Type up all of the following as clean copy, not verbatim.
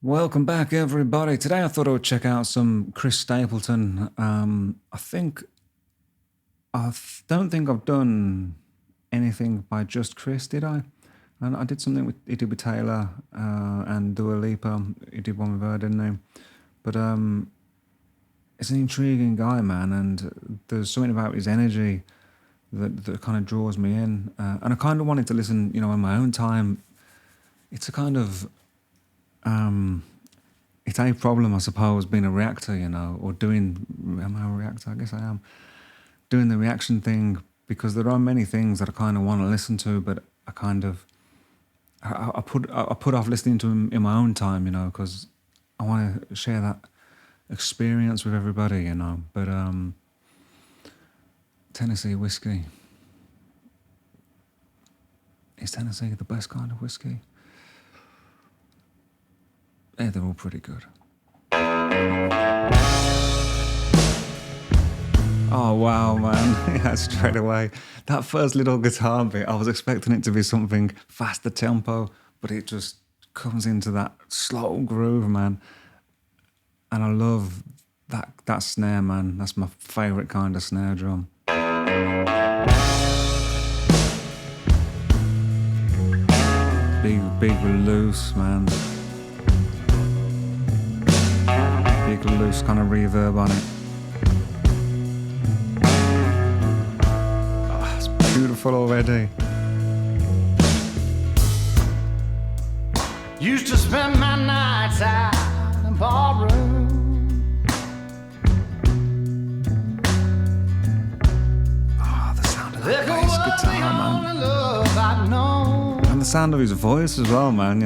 Welcome back, everybody. Today I thought I would check out some Chris Stapleton. Don't think I've done anything by just Chris, did I? And I did something he did with Taylor and Dua Lipa. He did one with her, didn't he? But it's an intriguing guy, man, and there's something about his energy that kind of draws me in. And I kind of wanted to listen, in my own time. It's a kind of it's a problem, I suppose, being a reactor, or doing. Am I a reactor? I guess I am. Doing the reaction thing, because there are many things that I kind of want to listen to, but I put off listening to them in my own time, because I want to share that experience with everybody, But Tennessee whiskey. Is Tennessee the best kind of whiskey? Yeah, they're all pretty good. Oh, wow, man. Yeah, straight away. That first little guitar bit, I was expecting it to be something faster tempo, but it just comes into that slow groove, man. And I love that snare, man. That's my favourite kind of snare drum. Big loose, man. Big loose kind of reverb on it. Oh, it's beautiful already. Used to spend my nights out in ballroom. Oh, the sound of that bass guitar, man. And the sound of his voice as well, man,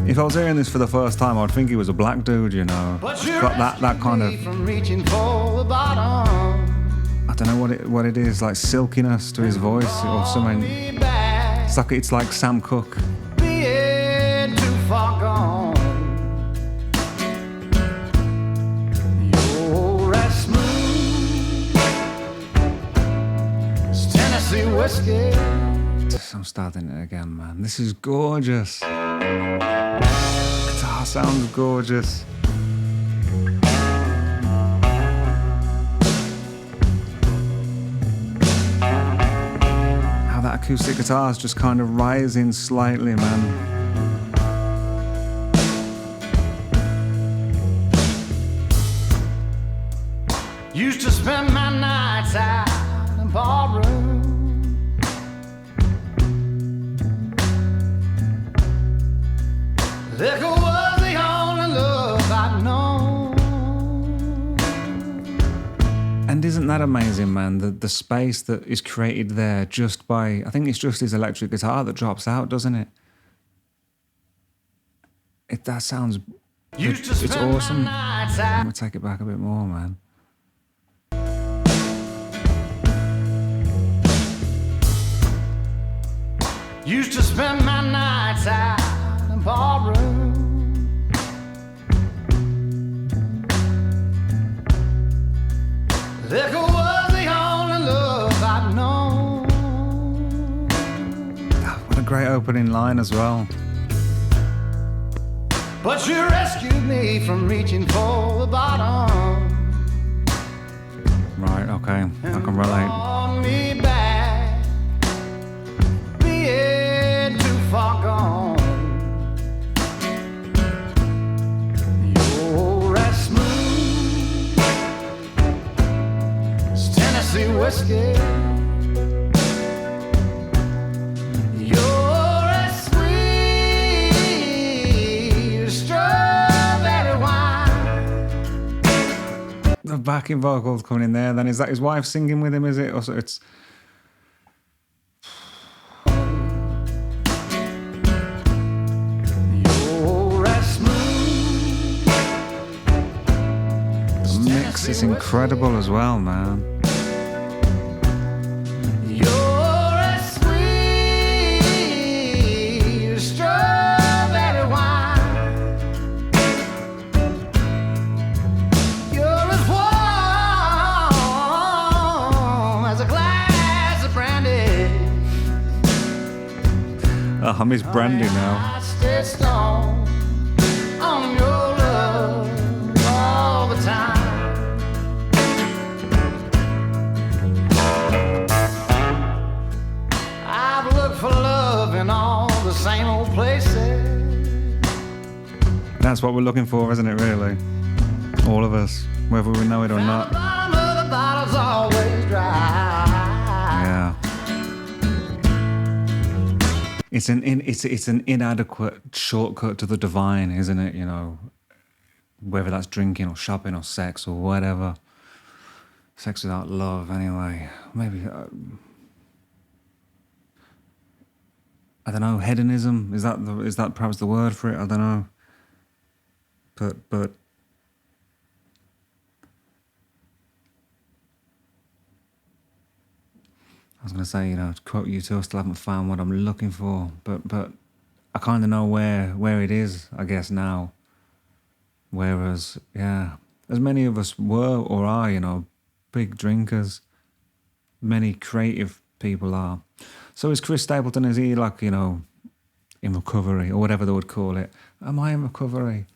If I was hearing this for the first time, I'd think he was a black dude, It's got that kind of. From reaching for the bottom. I don't know what it is, like silkiness to his voice or something. It's like Sam Cooke. Being too far gone. You're as smooth as Tennessee whiskey. I'm starting it again, man. This is gorgeous. Guitar sounds gorgeous. How that acoustic guitar is just kind of rising slightly, man. Used to spend my nights out in ballroom. Liquor was the only love I'd known. And isn't that amazing, man? The space that is created there just by, I think it's just his electric guitar that drops out, doesn't it? That sounds, it's awesome. I'm going to take it back a bit more, man. Used to spend my nights out in ballroom. Liquor was the only love I'd known. What a great opening line as well. But you rescued me from reaching for the bottom. Right, okay, I can relate. Brought me back, being too far gone. You're as smooth as Tennessee whiskey. You're as sweet as strawberry wine. The backing vocals coming in there, then is that his wife singing with him, is it? Or so it's. You're as smooth. The mix is incredible as well, man. You're as sweet as strawberry wine. You're as warm as a glass of brandy. Oh, I miss Brandy now. I stay strong. That's what we're looking for, isn't it, really? All of us, whether we know it or not. The bottom of the bottle's always dry. Yeah. It's an inadequate shortcut to the divine, isn't it? You know, whether that's drinking or shopping or sex or whatever. Sex without love, anyway. Maybe I don't know. Hedonism, is that perhaps the word for it? I don't know. But I was going to say, you know, to quote you two, I still haven't found what I'm looking for, but I kind of know where it is, I guess, now. Whereas, yeah, as many of us were or are, you know, big drinkers, many creative people are. So is Chris Stapleton, is he like, you know, in recovery or whatever they would call it? Am I in recovery?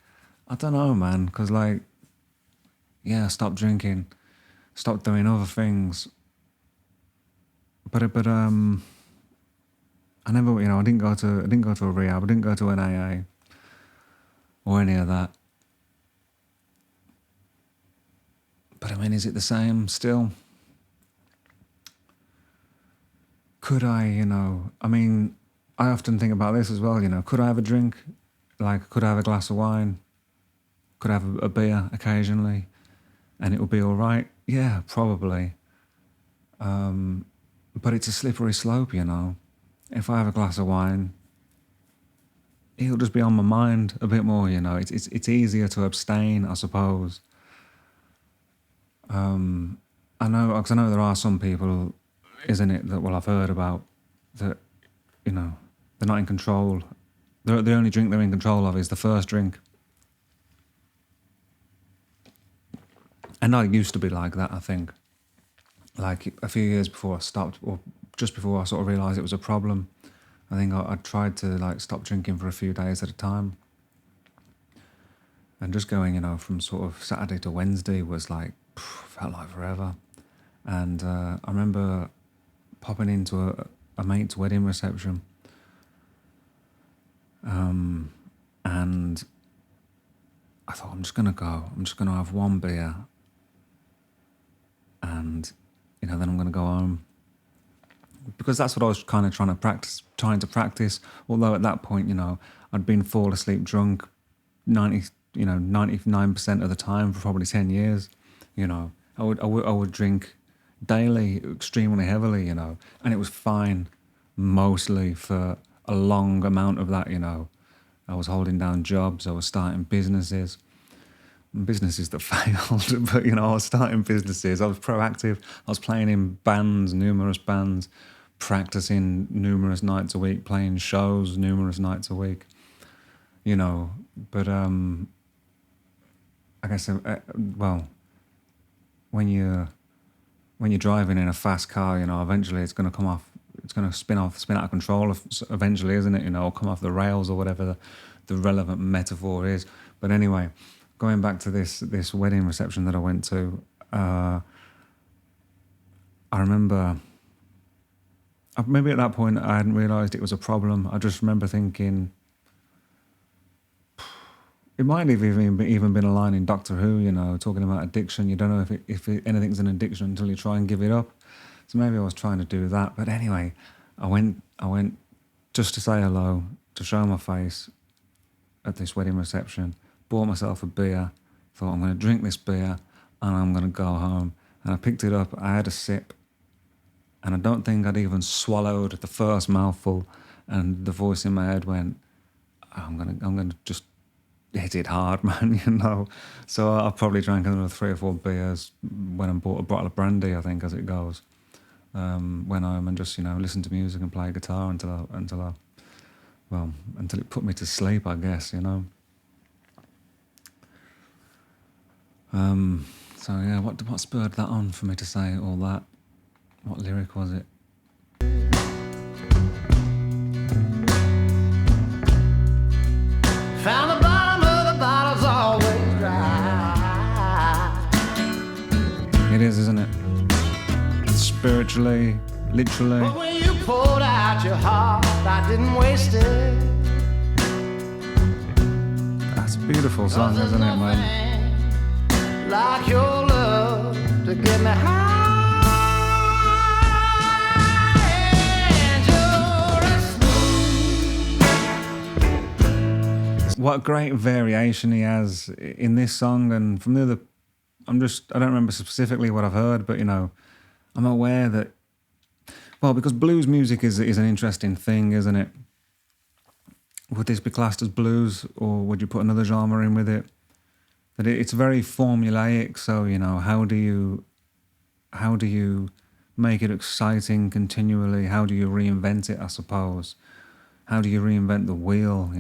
I don't know, man, because like, yeah, stop drinking, stop doing other things. But I never, you know, I didn't go to a rehab, I didn't go to an AA or any of that. But I mean, is it the same still? Could I, you know, I mean, I often think about this as well, you know, could I have a drink? Like, could I have a glass of wine? Could I have a beer occasionally? And it would be all right? Yeah, probably. But it's a slippery slope, you know. If I have a glass of wine, it'll just be on my mind a bit more, you know. It's easier to abstain, I suppose. I know there are some people, isn't it, that, well, I've heard about, that, you know, they're not in control. The only drink they're in control of is the first drink. And I used to be like that, I think. Like a few years before I stopped, or just before I sort of realised it was a problem, I think I tried to like stop drinking for a few days at a time. And just going, you know, from sort of Saturday to Wednesday was like, felt like forever. And I remember popping into a mate's wedding reception. And I thought, I'm just going to have one beer. And, you know, then I'm going to go home. Because that's what I was kind of trying to practice. Although at that point, you know, I'd been fall asleep drunk 99% of the time for probably 10 years. You know, I would drink daily, extremely heavily, you know, and it was fine mostly for a long amount of that, you know. I was holding down jobs, I was starting businesses that failed, but, you know, I was starting businesses, I was proactive, I was playing in bands, numerous bands, practicing numerous nights a week, playing shows numerous nights a week, you know, but I guess, well, when you're driving in a fast car, you know, eventually it's going to come off, it's going to spin out of control eventually, isn't it? You know, or come off the rails or whatever the relevant metaphor is. But anyway, going back to this wedding reception that I went to, I remember, maybe at that point I hadn't realised it was a problem. I just remember thinking, it might have even been a line in Doctor Who, you know, talking about addiction. You don't know if anything's an addiction until you try and give it up. So maybe I was trying to do that. But anyway, I went just to say hello, to show my face at this wedding reception, bought myself a beer, thought I'm going to drink this beer and I'm going to go home. And I picked it up, I had a sip, and I don't think I'd even swallowed the first mouthful, and the voice in my head went, I'm going to just hit it hard, man, you know. So I probably drank another 3 or 4 beers, went and bought a bottle of brandy, I think, as it goes. Went home and just, you know, listened to music and played guitar until it put me to sleep, I guess, you know. So yeah, what spurred that on for me to say all that? What lyric was it? Found the bottom of the bottle's always dry. It is, isn't it? Spiritually, literally. But when you poured out your heart, I didn't waste it. It's a beautiful song, There's isn't it, man? nothing like your love to get me high. And you're a smooth. What great variation he has in this song, and from the other. I don't remember specifically what I've heard, but I'm aware that, well, because blues music is an interesting thing, isn't it? Would this be classed as blues, or would you put another genre in with it? That it's very formulaic. So how do you make it exciting continually? How do you reinvent it? I suppose. How do you reinvent the wheel?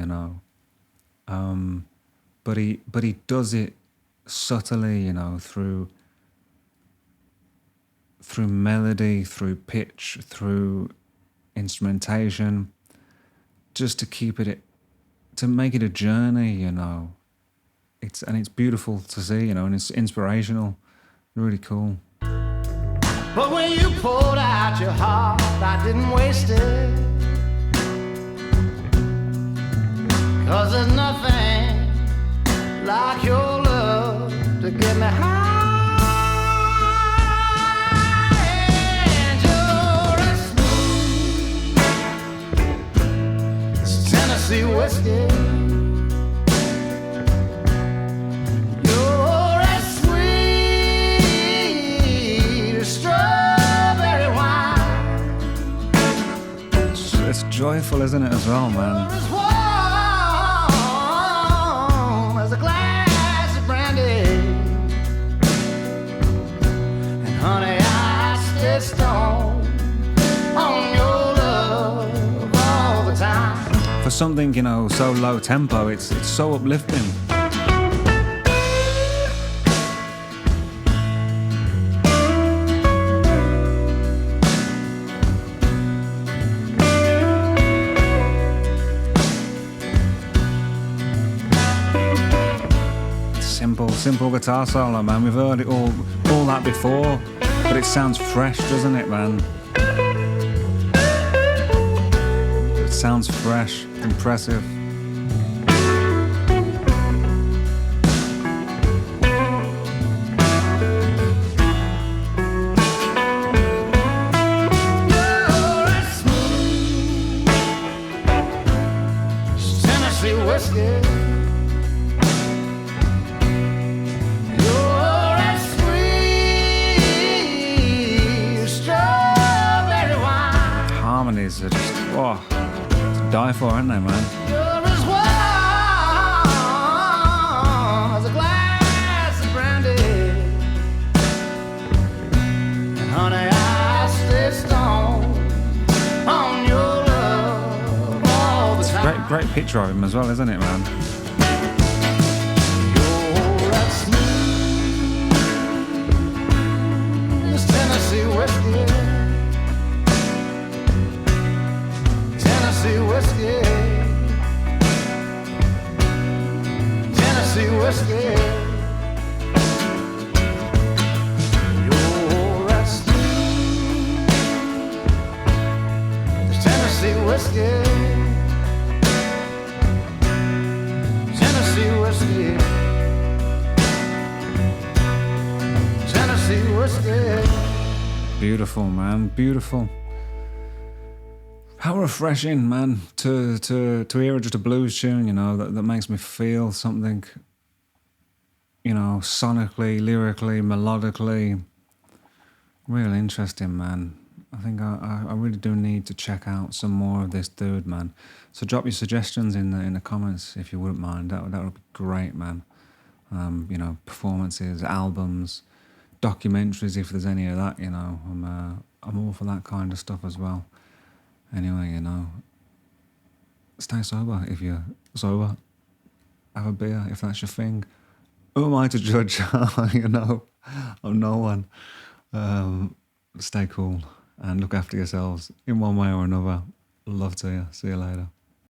But he does it subtly, through melody, through pitch, through instrumentation, just to make it a journey, It's beautiful to see, and it's inspirational, really cool. But when you poured out your heart, I didn't waste it. 'Cause there's nothing like your love to get me high. And you're a smooth, it's Tennessee whiskey. You're as sweet as strawberry wine. It's joyful, isn't it, as well, man? You're as warm as a glass of brandy. And honey, I stay stoned on your love all the time. For something, so low tempo, it's so uplifting. Simple guitar solo, man. We've heard it all that before, but it sounds fresh, doesn't it, man? It sounds fresh, impressive. You're as smooth as Tennessee whiskey. You're as sweet as strawberry wine. Harmonies are just, to die for, aren't they, man? You're as warm as a glass of brandy. And honey, I stay stoned on your love all the time. Great picture of him as well, isn't it, man? You're as smooth as Tennessee whiskey. Tennessee whiskey. Tennessee whiskey. You're as smooth as Tennessee whiskey. Tennessee whiskey. Tennessee whiskey. Beautiful, man. Beautiful. How refreshing, man, to hear just a blues tune, that makes me feel something, sonically, lyrically, melodically. Real interesting, man. I think I really do need to check out some more of this dude, man. So drop your suggestions in the comments if you wouldn't mind. That would be great, man. Performances, albums, documentaries, if there's any of that. I'm all for that kind of stuff as well. Anyway, stay sober if you're sober. Have a beer if that's your thing. Who am I to judge? I'm no one. Stay cool and look after yourselves in one way or another. Love to you. See you later.